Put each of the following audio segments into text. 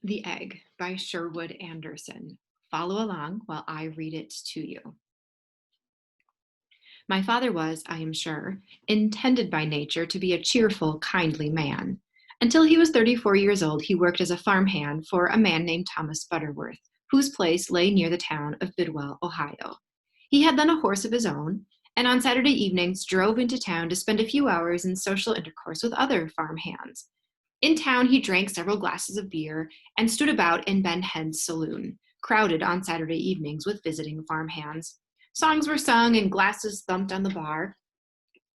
The Egg by Sherwood Anderson. Follow along while I read it to you. My father was, I am sure, intended by nature to be a cheerful, kindly man. Until he was 34 years old, he worked as a farmhand for a man named Thomas Butterworth, whose place lay near the town of Bidwell, Ohio. He had then a horse of his own, and on Saturday evenings drove into town to spend a few hours in social intercourse with other farmhands. In town, he drank several glasses of beer and stood about in Ben Head's saloon, crowded on Saturday evenings with visiting farmhands. Songs were sung and glasses thumped on the bar.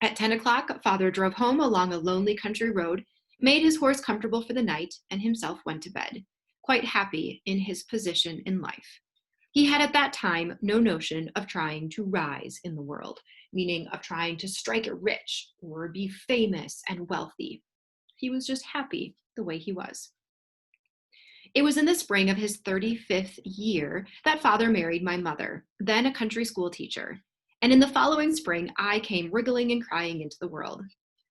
At 10 o'clock, father drove home along a lonely country road, made his horse comfortable for the night, and himself went to bed, quite happy in his position in life. He had at that time no notion of trying to rise in the world, meaning of trying to strike it rich or be famous and wealthy. He was just happy the way he was. It was in the spring of his 35th year that father married my mother, then a country school teacher. And in the following spring, I came wriggling and crying into the world.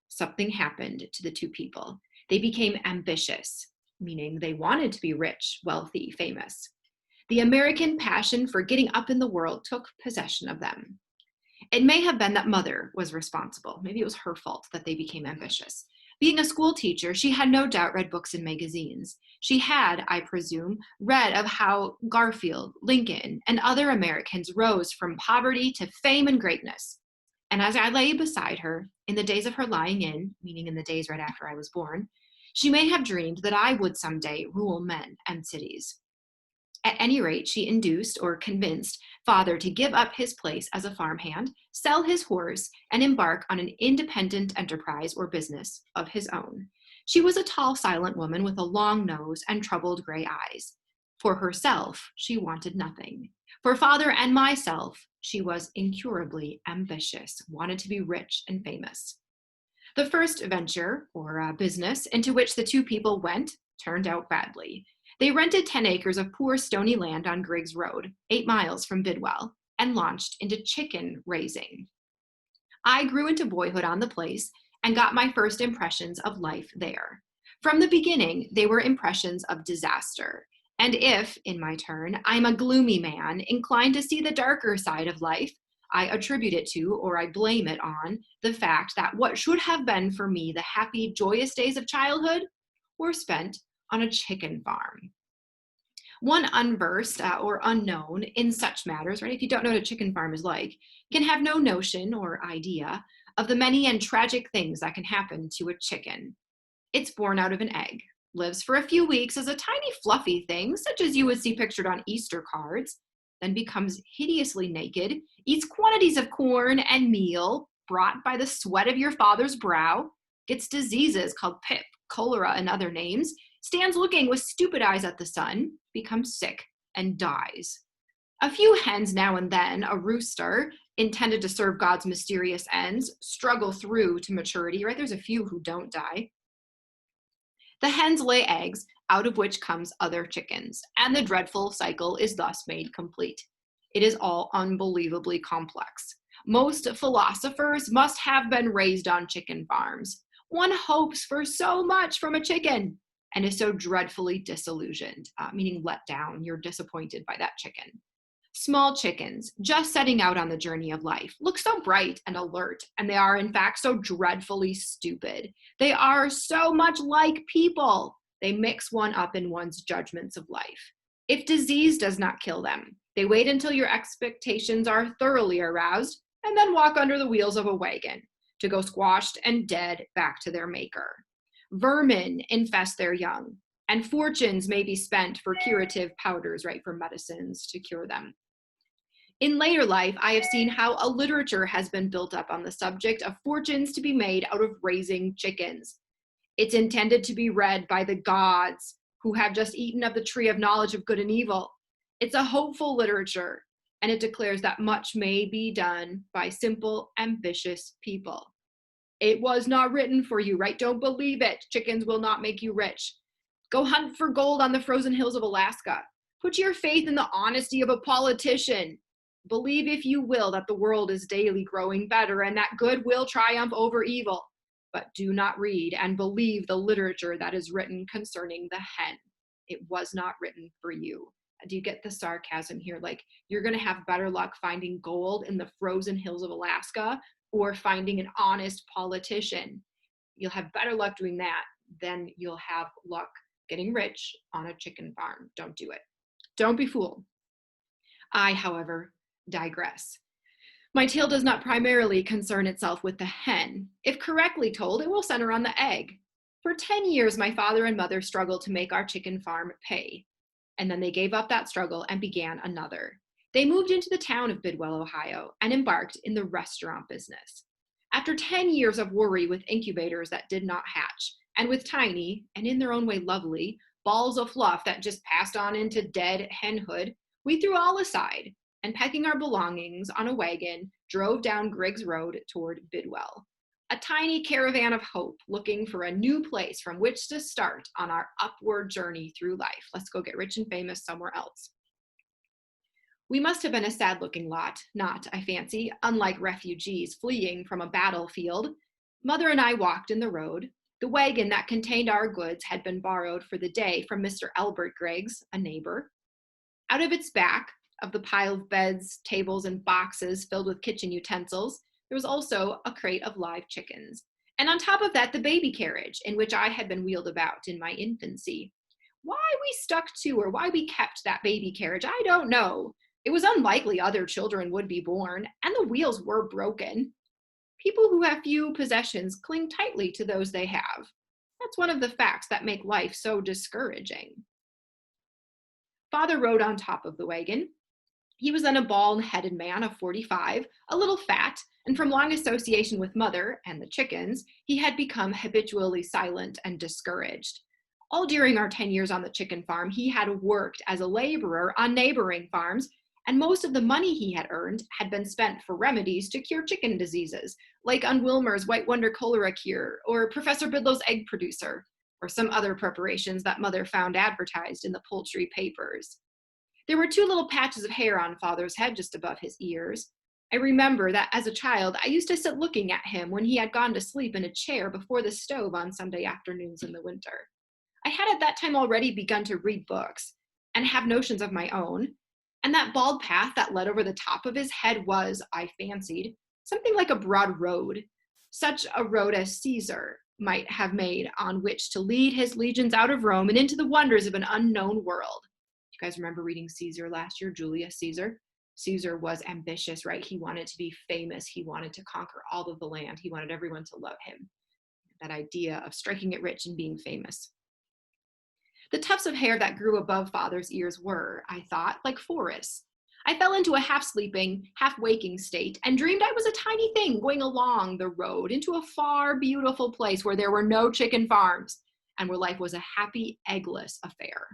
Something happened to the two people. They became ambitious, meaning they wanted to be rich, wealthy, famous. The American passion for getting up in the world took possession of them. It may have been that mother was responsible. Maybe it was her fault that they became ambitious. Being a school teacher, she had no doubt read books and magazines. She had, I presume, read of how Garfield, Lincoln, and other Americans rose from poverty to fame and greatness. And as I lay beside her, in the days of her lying in, meaning in the days right after I was born, she may have dreamed that I would someday rule men and cities. At any rate, she induced or convinced father to give up his place as a farmhand, sell his horse, and embark on an independent enterprise or business of his own. She was a tall, silent woman with a long nose and troubled gray eyes. For herself, she wanted nothing. For father and myself, she was incurably ambitious, wanted to be rich and famous. The first venture, or business, into which the two people went turned out badly. They rented 10 acres of poor stony land on Griggs Road, 8 miles from Bidwell, and launched into chicken raising. I grew into boyhood on the place and got my first impressions of life there. From the beginning, they were impressions of disaster. And if, in my turn, I'm a gloomy man inclined to see the darker side of life, I attribute it to, or I blame it on, the fact that what should have been for me the happy, joyous days of childhood were spent on a chicken farm. One unversed or unknown in such matters, right? If you don't know what a chicken farm is like, can have no notion or idea of the many and tragic things that can happen to a chicken. It's born out of an egg, lives for a few weeks as a tiny fluffy thing, such as you would see pictured on Easter cards, then becomes hideously naked, eats quantities of corn and meal brought by the sweat of your father's brow, gets diseases called pip, cholera, and other names, stands looking with stupid eyes at the sun, becomes sick, and dies. A few hens now and then, a rooster, intended to serve God's mysterious ends, struggle through to maturity, right? There's a few who don't die. The hens lay eggs, out of which comes other chickens, and the dreadful cycle is thus made complete. It is all unbelievably complex. Most philosophers must have been raised on chicken farms. One hopes for so much from a chicken and is so dreadfully disillusioned, meaning let down. You're disappointed by that chicken. Small chickens, just setting out on the journey of life, look so bright and alert, and they are, in fact, so dreadfully stupid. They are so much like people. They mix one up in one's judgments of life. If disease does not kill them, they wait until your expectations are thoroughly aroused and then walk under the wheels of a wagon to go squashed and dead back to their maker. Vermin infest their young, and fortunes may be spent for curative powders, right, for medicines to cure them. In later life, I have seen how a literature has been built up on the subject of fortunes to be made out of raising chickens. It's intended to be read by the gods who have just eaten of the tree of knowledge of good and evil. It's a hopeful literature, and it declares that much may be done by simple, ambitious people. It was not written for you, right? Don't believe it. Chickens will not make you rich. Go hunt for gold on the frozen hills of Alaska. Put your faith in the honesty of a politician. Believe, if you will, that the world is daily growing better and that good will triumph over evil. But do not read and believe the literature that is written concerning the hen. It was not written for you. Do you get the sarcasm here? Like, you're going to have better luck finding gold in the frozen hills of Alaska or finding an honest politician. You'll have better luck doing that than you'll have luck getting rich on a chicken farm. Don't do it. Don't be fooled. I, however, digress. My tale does not primarily concern itself with the hen. If correctly told, it will center on the egg. For 10 years, my father and mother struggled to make our chicken farm pay. And then they gave up that struggle and began another. They moved into the town of Bidwell, Ohio, and embarked in the restaurant business. After 10 years of worry with incubators that did not hatch, and with tiny, and in their own way lovely, balls of fluff that just passed on into dead henhood, we threw all aside, and packing our belongings on a wagon, drove down Griggs Road toward Bidwell, a tiny caravan of hope looking for a new place from which to start on our upward journey through life. Let's go get rich and famous somewhere else. We must have been a sad-looking lot, not, I fancy, unlike refugees fleeing from a battlefield. Mother and I walked in the road. The wagon that contained our goods had been borrowed for the day from Mr. Albert Griggs, a neighbor. Out of its back, of the pile of beds, tables, and boxes filled with kitchen utensils, there was also a crate of live chickens. And on top of that, the baby carriage in which I had been wheeled about in my infancy. Why we stuck to or why we kept that baby carriage, I don't know. It was unlikely other children would be born, and the wheels were broken. People who have few possessions cling tightly to those they have. That's one of the facts that make life so discouraging. Father rode on top of the wagon. He was then a bald-headed man of 45, a little fat, and from long association with Mother and the chickens, he had become habitually silent and discouraged. All during our 10 years on the chicken farm, he had worked as a laborer on neighboring farms, and most of the money he had earned had been spent for remedies to cure chicken diseases, like on Wilmer's White Wonder Cholera Cure, or Professor Bidlow's Egg Producer, or some other preparations that Mother found advertised in the poultry papers. There were 2 little patches of hair on Father's head just above his ears. I remember that as a child, I used to sit looking at him when he had gone to sleep in a chair before the stove on Sunday afternoons in the winter. I had at that time already begun to read books and have notions of my own, and that bald path that led over the top of his head was, I fancied, something like a broad road, such a road as Caesar might have made on which to lead his legions out of Rome and into the wonders of an unknown world. You guys remember reading Caesar last year, Julius Caesar? Caesar was ambitious, right? He wanted to be famous. He wanted to conquer all of the land. He wanted everyone to love him. That idea of striking it rich and being famous. The tufts of hair that grew above Father's ears were, I thought, like forests. I fell into a half-sleeping, half-waking state and dreamed I was a tiny thing going along the road into a far, beautiful place where there were no chicken farms and where life was a happy, eggless affair.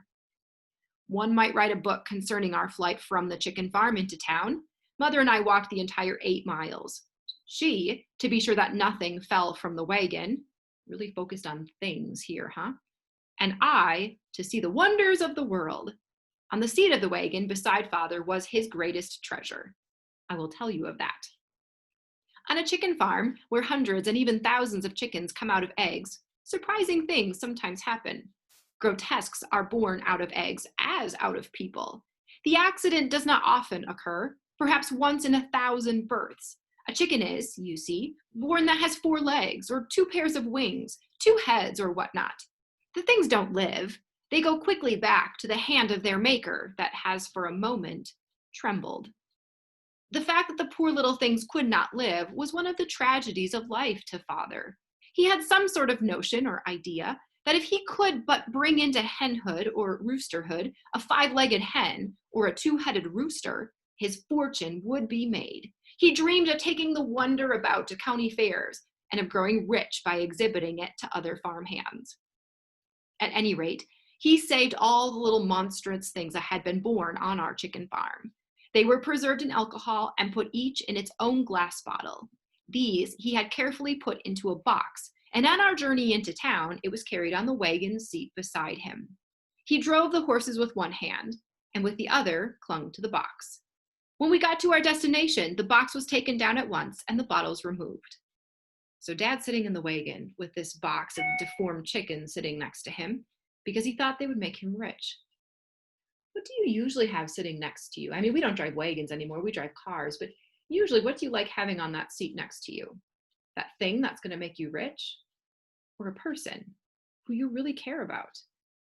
One might write a book concerning our flight from the chicken farm into town. Mother and I walked the entire 8 miles. She, to be sure that nothing fell from the wagon, really focused on things here, huh? And I, to see the wonders of the world. On the seat of the wagon beside Father was his greatest treasure. I will tell you of that. On a chicken farm, where hundreds and even thousands of chickens come out of eggs, surprising things sometimes happen. Grotesques are born out of eggs as out of people. The accident does not often occur, perhaps once in 1,000 births. A chicken is, you see, born that has 4 legs, or 2 pairs of wings, 2 heads, or whatnot. The things don't live. They go quickly back to the hand of their maker that has for a moment trembled. The fact that the poor little things could not live was one of the tragedies of life to Father. He had some sort of notion or idea that if he could but bring into henhood or roosterhood a 5-legged hen or a 2-headed rooster, his fortune would be made. He dreamed of taking the wonder about to county fairs and of growing rich by exhibiting it to other farm hands. At any rate, he saved all the little monstrous things that had been born on our chicken farm. They were preserved in alcohol and put each in its own glass bottle. These he had carefully put into a box, and on our journey into town, it was carried on the wagon seat beside him. He drove the horses with one hand, and with the other clung to the box. When we got to our destination, the box was taken down at once and the bottles removed. So Dad's sitting in the wagon with this box of deformed chickens sitting next to him. because he thought they would make him rich. What do you usually have sitting next to you? I mean, we don't drive wagons anymore, we drive cars, but usually what do you like having on that seat next to you? That thing that's going to make you rich? Or a person who you really care about?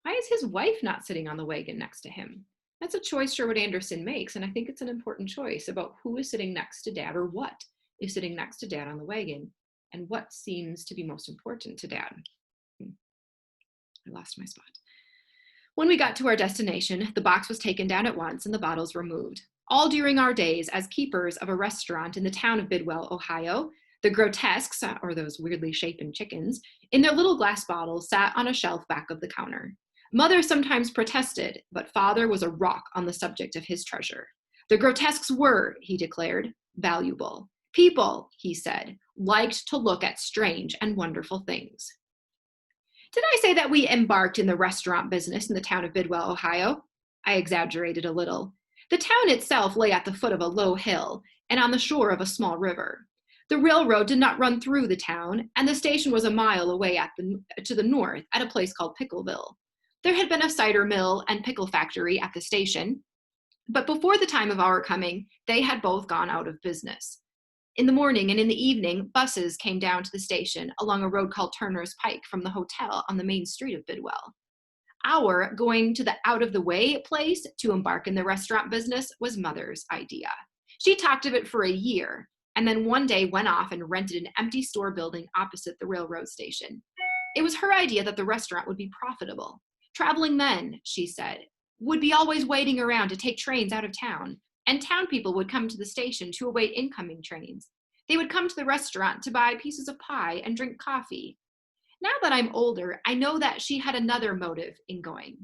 Why is his wife not sitting on the wagon next to him? That's a choice Sherwood Anderson makes, and I think it's an important choice about who is sitting next to Dad, or what is sitting next to Dad on the wagon, and what seems to be most important to Dad. I lost my spot. When we got to our destination, the box was taken down at once and the bottles removed. All during our days as keepers of a restaurant in the town of Bidwell, Ohio, the grotesques, or those weirdly shapen chickens, in their little glass bottles sat on a shelf back of the counter. Mother sometimes protested, but Father was a rock on the subject of his treasure. The grotesques were, he declared, valuable. People, he said, liked to look at strange and wonderful things. Did I say that we embarked in the restaurant business in the town of Bidwell, Ohio? I exaggerated a little. The town itself lay at the foot of a low hill and on the shore of a small river. The railroad did not run through the town, and the station was a mile away to the north at a place called Pickleville. There had been a cider mill and pickle factory at the station, but before the time of our coming, they had both gone out of business. In the morning and in the evening, buses came down to the station along a road called Turner's Pike from the hotel on the main street of Bidwell. Our going to the out-of-the-way place to embark in the restaurant business was Mother's idea. She talked of it for a year, and then one day went off and rented an empty store building opposite the railroad station. It was her idea that the restaurant would be profitable. Traveling men, she said, would be always waiting around to take trains out of town, and town people would come to the station to await incoming trains. They would come to the restaurant to buy pieces of pie and drink coffee. Now that I'm older, I know that she had another motive in going.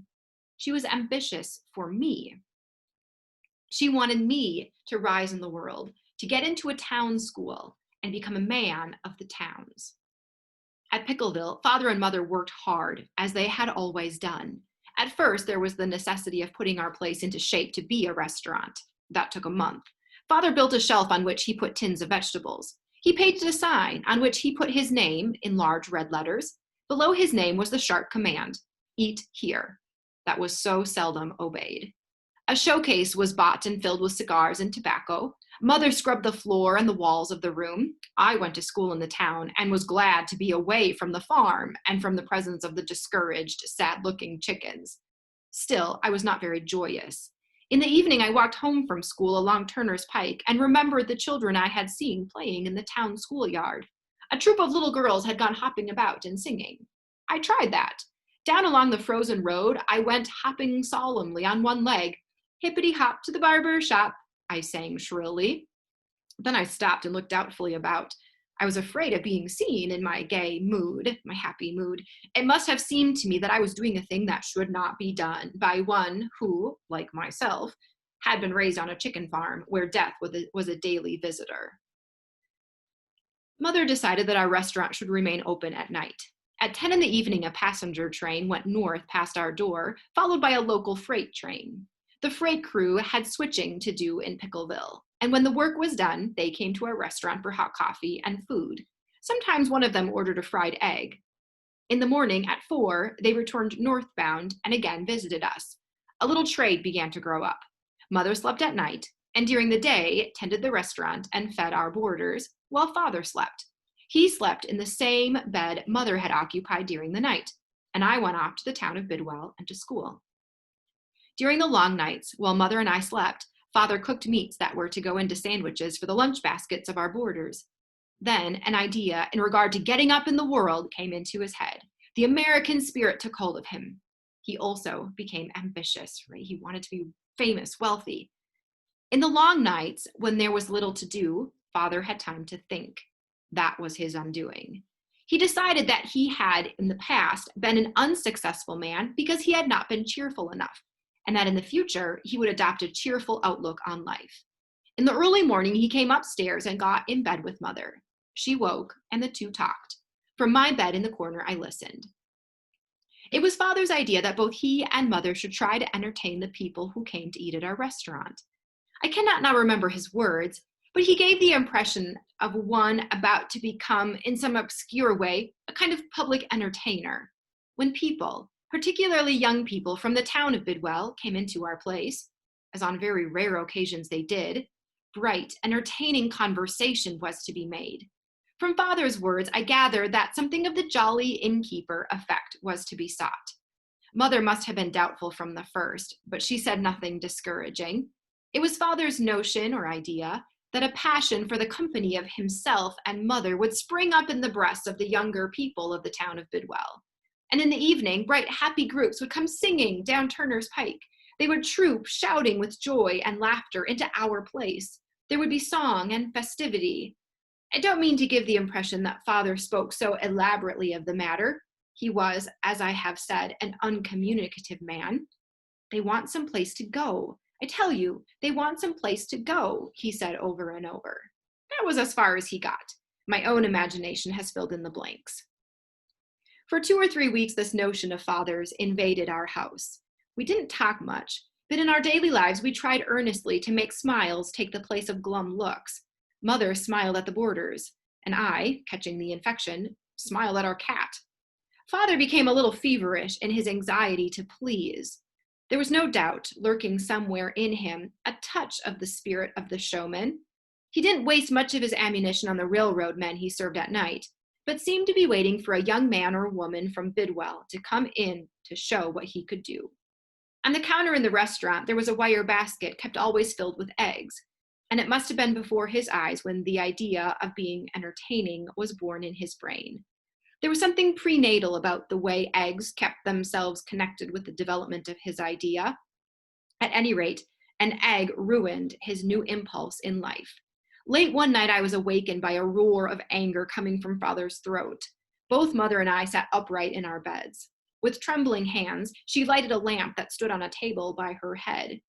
She was ambitious for me. She wanted me to rise in the world, to get into a town school and become a man of the towns. At Pickleville, Father and Mother worked hard, as they had always done. At first, there was the necessity of putting our place into shape to be a restaurant. That took a month. Father built a shelf on which he put tins of vegetables. He painted a sign on which he put his name in large red letters. Below his name was the sharp command, "Eat here," that was so seldom obeyed. A showcase was bought and filled with cigars and tobacco. Mother scrubbed the floor and the walls of the room. I went to school in the town and was glad to be away from the farm and from the presence of the discouraged, sad-looking chickens. Still, I was not very joyous. In the evening, I walked home from school along Turner's Pike and remembered the children I had seen playing in the town schoolyard. A troop of little girls had gone hopping about and singing. I tried that. Down along the frozen road, I went hopping solemnly on one leg. "Hippity-hop to the barber shop," I sang shrilly. Then I stopped and looked doubtfully about. I was afraid of being seen in my gay mood, my happy mood. It must have seemed to me that I was doing a thing that should not be done by one who, like myself, had been raised on a chicken farm where death was a daily visitor. Mother decided that our restaurant should remain open at night. At 10 in the evening, a passenger train went north past our door, followed by a local freight train. The freight crew had switching to do in Pickleville, and when the work was done, they came to our restaurant for hot coffee and food. Sometimes one of them ordered a fried egg. In the morning, at 4, they returned northbound and again visited us. A little trade began to grow up. Mother slept at night, and during the day tended the restaurant and fed our boarders, while Father slept. He slept in the same bed Mother had occupied during the night, and I went off to the town of Bidwell and to school. During the long nights, while Mother and I slept, Father cooked meats that were to go into sandwiches for the lunch baskets of our boarders. Then an idea in regard to getting up in the world came into his head. The American spirit took hold of him. He also became ambitious, right? He wanted to be famous, wealthy. In the long nights, when there was little to do, Father had time to think. That was his undoing. He decided that he had, in the past, been an unsuccessful man because he had not been cheerful enough, and that in the future, he would adopt a cheerful outlook on life. In the early morning, he came upstairs and got in bed with Mother. She woke, and the two talked. From my bed in the corner, I listened. It was Father's idea that both he and Mother should try to entertain the people who came to eat at our restaurant. I cannot now remember his words, but he gave the impression of one about to become, in some obscure way, a kind of public entertainer. When people, Particularly young people from the town of Bidwell came into our place, as on very rare occasions they did. Bright, entertaining conversation was to be made. From father's words, I gathered that something of the jolly innkeeper effect was to be sought. Mother must have been doubtful from the first, but she said nothing discouraging. It was father's notion or idea that a passion for the company of himself and mother would spring up in the breasts of the younger people of the town of Bidwell. And in the evening, bright, happy groups would come singing down Turner's Pike. They would troop, shouting with joy and laughter, into our place. There would be song and festivity. I don't mean to give the impression that father spoke so elaborately of the matter. He was, as I have said, an uncommunicative man. They want some place to go. I tell you, they want some place to go, he said over and over. That was as far as he got. My own imagination has filled in the blanks. For 2 or 3 weeks, this notion of father's invaded our house. We didn't talk much, but in our daily lives, we tried earnestly to make smiles take the place of glum looks. Mother smiled at the boarders, and I, catching the infection, smiled at our cat. Father became a little feverish in his anxiety to please. There was no doubt, lurking somewhere in him, a touch of the spirit of the showman. He didn't waste much of his ammunition on the railroad men he served at night, but seemed to be waiting for a young man or woman from Bidwell to come in to show what he could do. On the counter in the restaurant, there was a wire basket kept always filled with eggs, and it must have been before his eyes when the idea of being entertaining was born in his brain. There was something prenatal about the way eggs kept themselves connected with the development of his idea. At any rate, an egg ruined his new impulse in life. Late one night, I was awakened by a roar of anger coming from father's throat. Both mother and I sat upright in our beds. With trembling hands, she lighted a lamp that stood on a table by her head.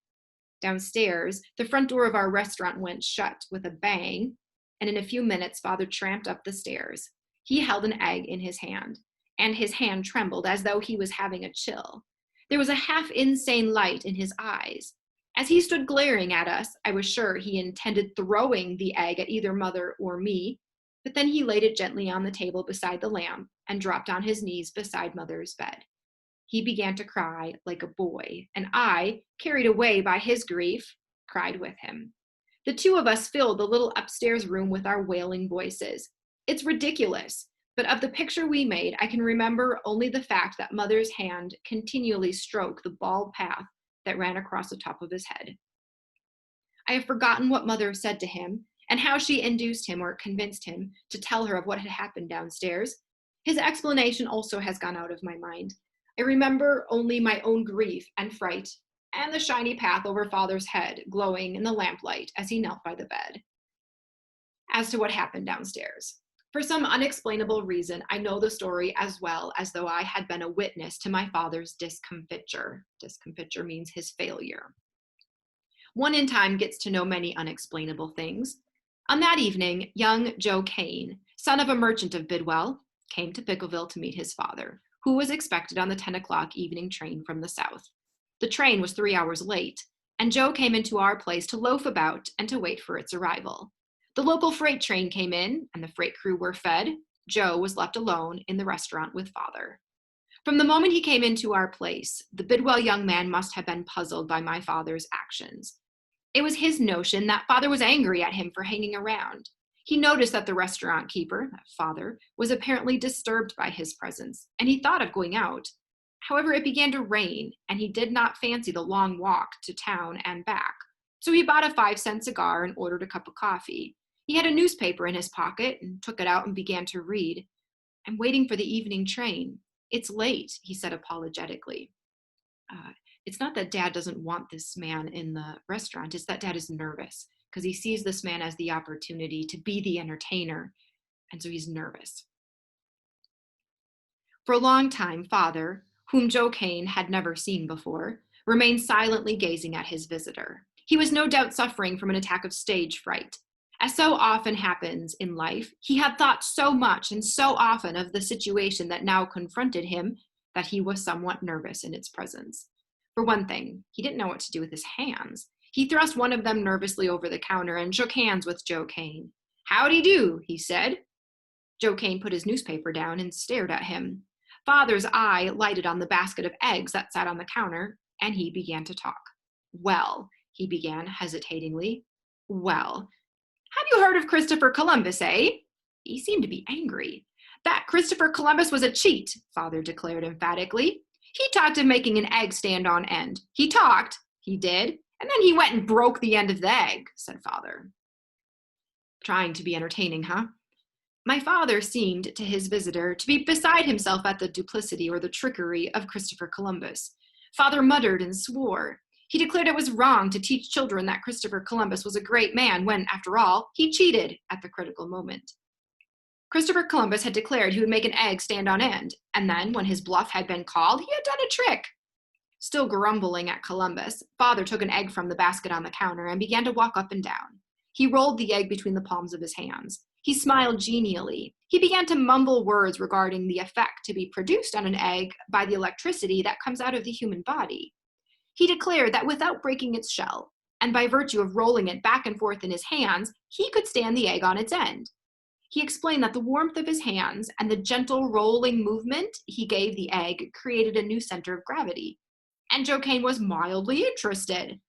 Downstairs, the front door of our restaurant went shut with a bang, and in a few minutes, father tramped up the stairs. He held an egg in his hand, and his hand trembled as though he was having a chill. There was a half-insane light in his eyes. As he stood glaring at us, I was sure he intended throwing the egg at either mother or me, but then he laid it gently on the table beside the lamp and dropped on his knees beside mother's bed. He began to cry like a boy, and I, carried away by his grief, cried with him. The two of us filled the little upstairs room with our wailing voices. It's ridiculous, but of the picture we made, I can remember only the fact that mother's hand continually stroked the bald path that ran across the top of his head. I have forgotten what mother said to him and how she induced him or convinced him to tell her of what had happened downstairs. His explanation also has gone out of my mind. I remember only my own grief and fright and the shiny path over father's head glowing in the lamplight as he knelt by the bed. As to what happened downstairs, for some unexplainable reason, I know the story as well as though I had been a witness to my father's discomfiture. Discomfiture means his failure. One in time gets to know many unexplainable things. On that evening, young Joe Kane, son of a merchant of Bidwell, came to Pickleville to meet his father, who was expected on the 10 o'clock evening train from the south. The train was 3 hours late, and Joe came into our place to loaf about and to wait for its arrival. The local freight train came in, and the freight crew were fed. Joe was left alone in the restaurant with father. From the moment he came into our place, the Bidwell young man must have been puzzled by my father's actions. It was his notion that father was angry at him for hanging around. He noticed that the restaurant keeper, that father, was apparently disturbed by his presence, and he thought of going out. However, it began to rain, and he did not fancy the long walk to town and back. So he bought a 5-cent cigar and ordered a cup of coffee. He had a newspaper in his pocket and took it out and began to read. I'm waiting for the evening train. It's late, he said apologetically. It's not that Dad doesn't want this man in the restaurant. It's that Dad is nervous because he sees this man as the opportunity to be the entertainer, and so he's nervous. For a long time, father, whom Joe Kane had never seen before, remained silently gazing at his visitor. He was no doubt suffering from an attack of stage fright. As so often happens in life, he had thought so much and so often of the situation that now confronted him that he was somewhat nervous in its presence. For one thing, he didn't know what to do with his hands. He thrust one of them nervously over the counter and shook hands with Joe Kane. "Howdy do," he said. Joe Kane put his newspaper down and stared at him. Father's eye lighted on the basket of eggs that sat on the counter, and he began to talk. Well, he began hesitatingly. Well, have you heard of Christopher Columbus, eh? He seemed to be angry. That Christopher Columbus was a cheat, Father declared emphatically. He talked of making an egg stand on end. He talked, he did, and then he went and broke the end of the egg, said Father. Trying to be entertaining, huh? My father seemed to his visitor to be beside himself at the duplicity or the trickery of Christopher Columbus. Father muttered and swore. He declared it was wrong to teach children that Christopher Columbus was a great man when, after all, he cheated at the critical moment. Christopher Columbus had declared he would make an egg stand on end, and then, when his bluff had been called, he had done a trick. Still grumbling at Columbus, Father took an egg from the basket on the counter and began to walk up and down. He rolled the egg between the palms of his hands. He smiled genially. He began to mumble words regarding the effect to be produced on an egg by the electricity that comes out of the human body. He declared that without breaking its shell, and by virtue of rolling it back and forth in his hands, he could stand the egg on its end. He explained that the warmth of his hands and the gentle rolling movement he gave the egg created a new center of gravity. And Joe Kane was mildly interested.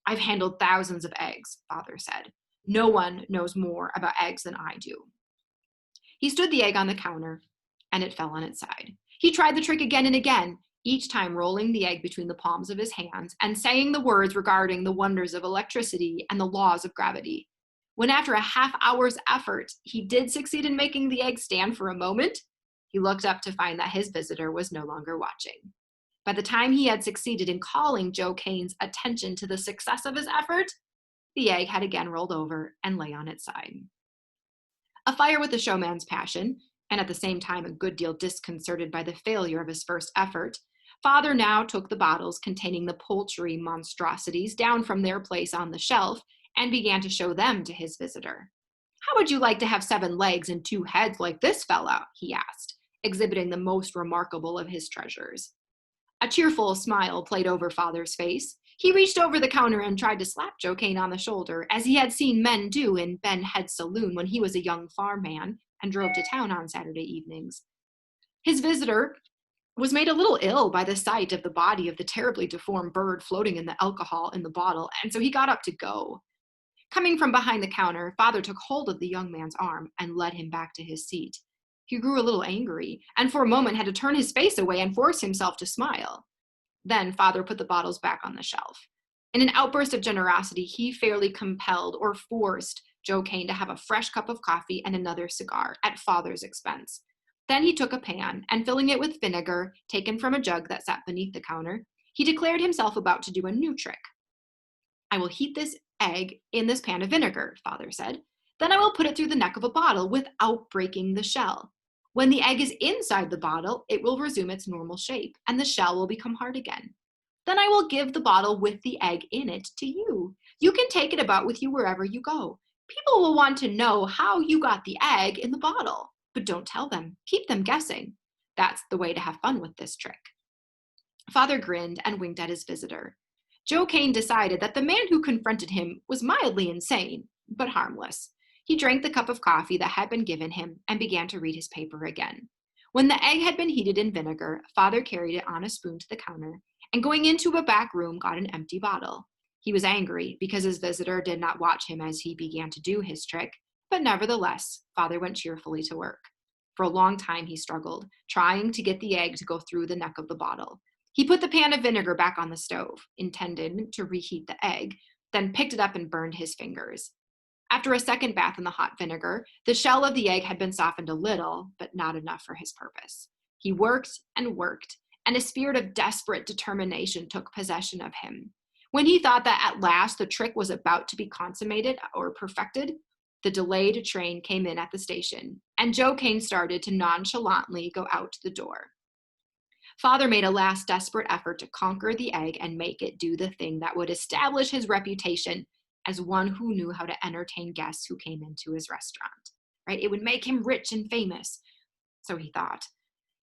I've handled thousands of eggs, Father said. No one knows more about eggs than I do. He stood the egg on the counter, and it fell on its side. He tried the trick again and again, each time rolling the egg between the palms of his hands and saying the words regarding the wonders of electricity and the laws of gravity. When after a half-hour's effort, he did succeed in making the egg stand for a moment, he looked up to find that his visitor was no longer watching. By the time he had succeeded in calling Joe Kane's attention to the success of his effort, the egg had again rolled over and lay on its side. Afire with the showman's passion, and at the same time a good deal disconcerted by the failure of his first effort, Father now took the bottles containing the poultry monstrosities down from their place on the shelf and began to show them to his visitor. How would you like to have 7 legs and 2 heads like this fellow? He asked, exhibiting the most remarkable of his treasures. A cheerful smile played over Father's face. He reached over the counter and tried to slap Joe Kane on the shoulder, as he had seen men do in Ben Head's saloon when he was a young farmman and drove to town on Saturday evenings. His visitor was made a little ill by the sight of the body of the terribly deformed bird floating in the alcohol in the bottle, and so he got up to go. Coming from behind the counter, Father took hold of the young man's arm and led him back to his seat. He grew a little angry, and for a moment had to turn his face away and force himself to smile. Then Father put the bottles back on the shelf. In an outburst of generosity, he fairly compelled or forced Joe Kane to have a fresh cup of coffee and another cigar at Father's expense. Then he took a pan, and filling it with vinegar taken from a jug that sat beneath the counter, he declared himself about to do a new trick. I will heat this egg in this pan of vinegar, Father said. Then I will put it through the neck of a bottle without breaking the shell. When the egg is inside the bottle, it will resume its normal shape, and the shell will become hard again. Then I will give the bottle with the egg in it to you. You can take it about with you wherever you go. People will want to know how you got the egg in the bottle, but don't tell them. Keep them guessing. That's the way to have fun with this trick. Father grinned and winked at his visitor. Joe Kane decided that the man who confronted him was mildly insane, but harmless. He drank the cup of coffee that had been given him and began to read his paper again. When the egg had been heated in vinegar, Father carried it on a spoon to the counter, and going into a back room got an empty bottle. He was angry because his visitor did not watch him as he began to do his trick, but nevertheless, Father went cheerfully to work. For a long time he struggled, trying to get the egg to go through the neck of the bottle. He put the pan of vinegar back on the stove, intended to reheat the egg, then picked it up and burned his fingers. After a second bath in the hot vinegar, the shell of the egg had been softened a little, but not enough for his purpose. He worked, and a spirit of desperate determination took possession of him. When he thought that at last the trick was about to be consummated or perfected, the delayed train came in at the station, and Joe Kane started to nonchalantly go out the door. Father made a last desperate effort to conquer the egg and make it do the thing that would establish his reputation as one who knew how to entertain guests who came into his restaurant. Right? It would make him rich and famous, so he thought.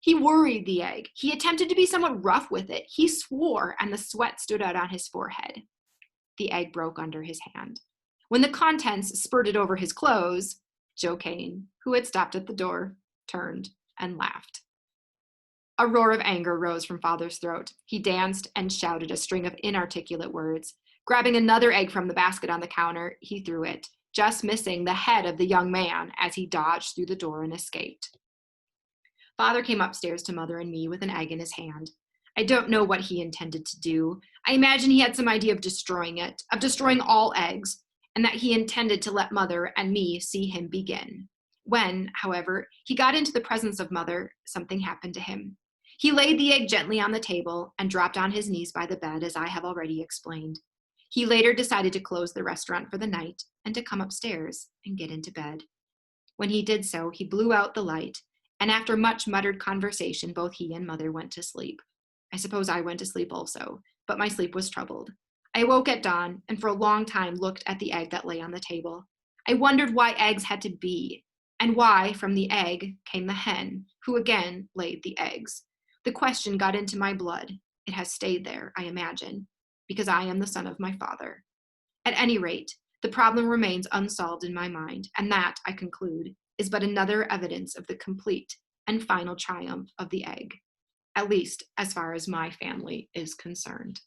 He worried the egg. He attempted to be somewhat rough with it. He swore, and the sweat stood out on his forehead. The egg broke under his hand. When the contents spurted over his clothes, Joe Kane, who had stopped at the door, turned and laughed. A roar of anger rose from father's throat. He danced and shouted a string of inarticulate words. Grabbing another egg from the basket on the counter, he threw it, just missing the head of the young man as he dodged through the door and escaped. Father came upstairs to mother and me with an egg in his hand. I don't know what he intended to do. I imagine he had some idea of destroying it, of destroying all eggs, and that he intended to let mother and me see him begin. When, however, he got into the presence of mother, something happened to him. He laid the egg gently on the table and dropped on his knees by the bed, as I have already explained. He later decided to close the restaurant for the night and to come upstairs and get into bed. When he did so, he blew out the light, and after much muttered conversation, both he and mother went to sleep. I suppose I went to sleep also, but my sleep was troubled. I awoke at dawn and for a long time looked at the egg that lay on the table. I wondered why eggs had to be, and why from the egg came the hen, who again laid the eggs. The question got into my blood. It has stayed there, I imagine, because I am the son of my father. At any rate, the problem remains unsolved in my mind, and that, I conclude, is but another evidence of the complete and final triumph of the egg, at least as far as my family is concerned.